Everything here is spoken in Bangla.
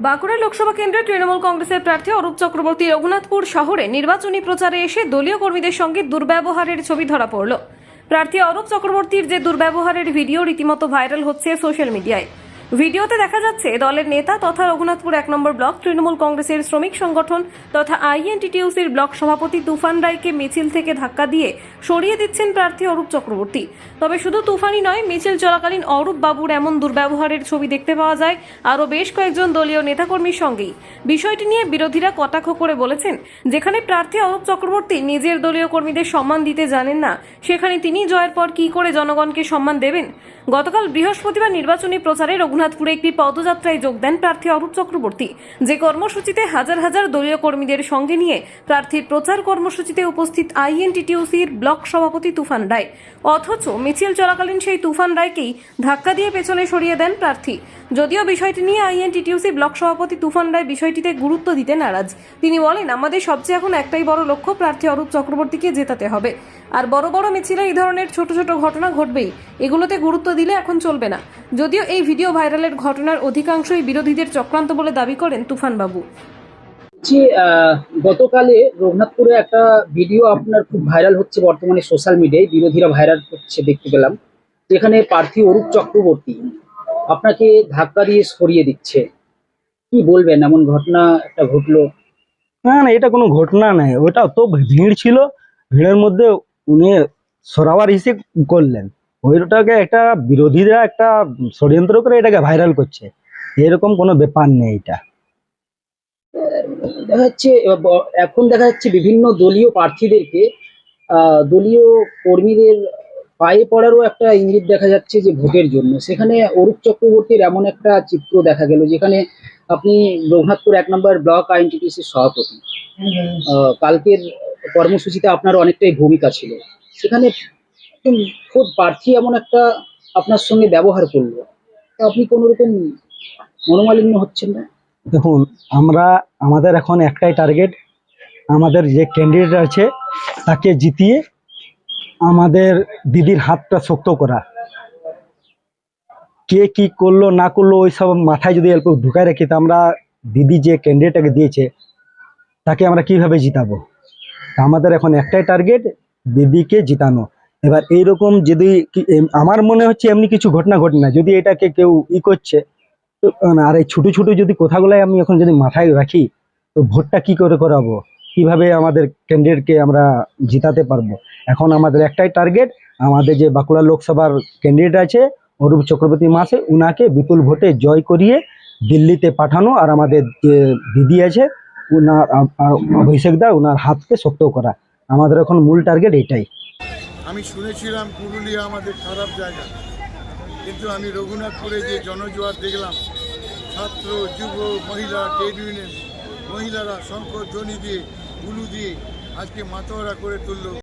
বাঁকুড়া লোকসভা কেন্দ্রে তৃণমূল কংগ্রেসের প্রার্থী অরূপ চক্রবর্তী রঘুনাথপুর শহরে নির্বাচনী প্রচারে এসে দলীয় কর্মীদের সঙ্গে দুর্ব্যবহারের ছবি ধরা পড়ল। প্রার্থী অরূপ চক্রবর্তীর যে দুর্ব্যবহারের ভিডিও রীতিমতো ভাইরাল হচ্ছে সোশ্যাল মিডিয়ায়। ভিডিওতে দেখা যাচ্ছে দলের নেতা তথা রঘুনাথপুর 1 নম্বর ব্লক তৃণমূল কংগ্রেসের শ্রমিক সংগঠন তথা আইএনটিটিইউসির ব্লক সভাপতি তুফান রায়কে মিছিল থেকে ধাক্কা দিয়ে সরিয়ে দিচ্ছেন প্রার্থী অরূপ চক্রবর্তী। তবে শুধু তুফানই নয়, মিছিল চলাকালীন অরূপ বাবুর এমন দুর্ব্যবহারের ছবি দেখতে পাওয়া যায় আরও বেশ কয়েকজন দলীয় নেতাকর্মীর সঙ্গেই। বিষয়টি নিয়ে বিরোধীরা কটাক্ষ করে বলেছেন, যেখানে প্রার্থী অরূপ চক্রবর্তী নিজের দলীয় কর্মীদের সম্মান দিতে জানেন না, সেখানে তিনি জয়ের পর কি করে জনগণকে সম্মান দেবেন। গতকাল বৃহস্পতিবার নির্বাচনী প্রচারে রঘুনাথপুরে একটি পদযাত্রায় যোগ দেন প্রার্থী অরূপ চক্রবর্তী। যে কর্মসূচিতে হাজার হাজার দলীয় কর্মীদের সঙ্গে নিয়ে প্রার্থীর প্রচার কর্মসূচিতে উপস্থিত আইএনটিটিইউসির ব্লক সভাপতি তুফান রায়। অথচ মিছিল চলাকালীন সেই তুফান রায়কেই ধাক্কা দিয়ে পেছনে সরিয়ে দেন প্রার্থী। যদিও বিষয়টি নিয়ে আইএনটিটিইউসি ব্লক সভাপতি তুফান রায় বিষয়টিতে গুরুত্ব দিতে নারাজ। তিনি বলেন, আমাদের সবচেয়ে এখন একটাই বড় লক্ষ্য, প্রার্থী অরূপ চক্রবর্তীকে জেতাতে হবে। আর বড় বড় মিছিলে এই ধরনের ছোট ছোট ঘটনা ঘটবেই, এগুলোতে গুরুত্ব দিলে এখন চলবে না। যদিও এই ভিডিও ভাইরালের ঘটনার অধিকাংশই বিরোধীদের চক্রান্ত বলে দাবি করেন তুফান বাবু। গতকালে রঘুনাথপুরে একটা ভিডিও আপনার খুব ভাইরাল হচ্ছে বর্তমানে সোশ্যাল মিডিয়ায়, বিরোধীরা ভাইরাল করছে দেখতে পেলাম, যেখানে প্রার্থী অরূপ চক্রবর্তী আপনাকে ধাক্কা দিয়ে সরিয়ে দিচ্ছে। কি বলবেন, এমন ঘটনা একটা ঘটলো? না না, এটা কোনো ঘটনা নয়, ওটা তো ভিড় ছিল, ভিড়ের মধ্যে উনি সরাবার হিসেবে করলেন, ওইটাকে একটা বিরোধীরা একটা ষড়যন্ত্র করে এটাকে ভাইরাল করছে, এরকম কোনো ব্যাপার নেই। এটা এখন দেখা যাচ্ছে বিভিন্ন দলীয় প্রার্থীদেরকে দলীয় কর্মীদের পায়ে পড়ারও একটা ইঙ্গিত দেখা যাচ্ছে যে ভোটের জন্য। সেখানে অরূপ চক্রবর্তীর এমন একটা চিত্র দেখা গেল, যেখানে আপনি রঘুনাথপুর 1 নম্বর ব্লক আইএনটিটিইউসির সভাপতি, কালকের কর্মসূচিতে আপনার অনেকটাই ভূমিকা ছিল, সেখানে খুব প্রার্থী এমন একটা আপনার সঙ্গে ব্যবহার করলো, আপনি কোনো রকম মনোমালিন্য হচ্ছেন না? দেখুন, আমাদের এখন একটাই টার্গেট, আমাদের যে ক্যান্ডিডেট আছে তাকে জিতিয়ে আমাদের দিদির হাতটা শক্ত করা। কে কি করলো না করলো ওই সব মাথায় যদি অল্প ঢুকায় রাখি, তা আমরা দিদি যে ক্যান্ডিডেটটাকে দিয়েছে তাকে আমরা কিভাবে জিতাবো? আমাদের এখন একটাই টার্গেট, দিদিকে জিতানো। এবার এইরকম যদি আমার মনে হচ্ছে এমনি কিছু ঘটনা ঘটে না, যদি এটাকে কেউ করছে, আর এই ছোট ছোট যদি কথাগুলাই আমি এখন যদি মাথায় রাখি, তো ভোটটা কি করে করাবো, কিভাবে আমাদের ক্যান্ডিডেটকে আমরা জিতাতে পারবো? এখন আমাদের একটাই টার্গেট, আমাদের যে বাঁকুড়া লোকসভার ক্যান্ডিডেট আছে অরূপ চক্রবর্তী মাসে, উনাকে বিপুল ভোটে জয় করিয়ে দিল্লিতে পাঠানো, আর আমাদের যে দিদি আছে উনার অভিষেক দা উনার হাতকে শক্ত করা। আমাদের এখন মূল টার্গেট এটাই। আমি শুনেছিলাম পুরুলিয়া আমাদের খারাপ জায়গা, কিন্তু আমি রঘুনাথপুরে যে জনজোয়ার দেখলাম, ছাত্র যুব মহিলা ট্রেড ইউনিয়ন মহিলারা শঙ্খ ধ্বনি দিয়ে উলু দিয়ে আজকে মাতোয়ারা করে তুলল।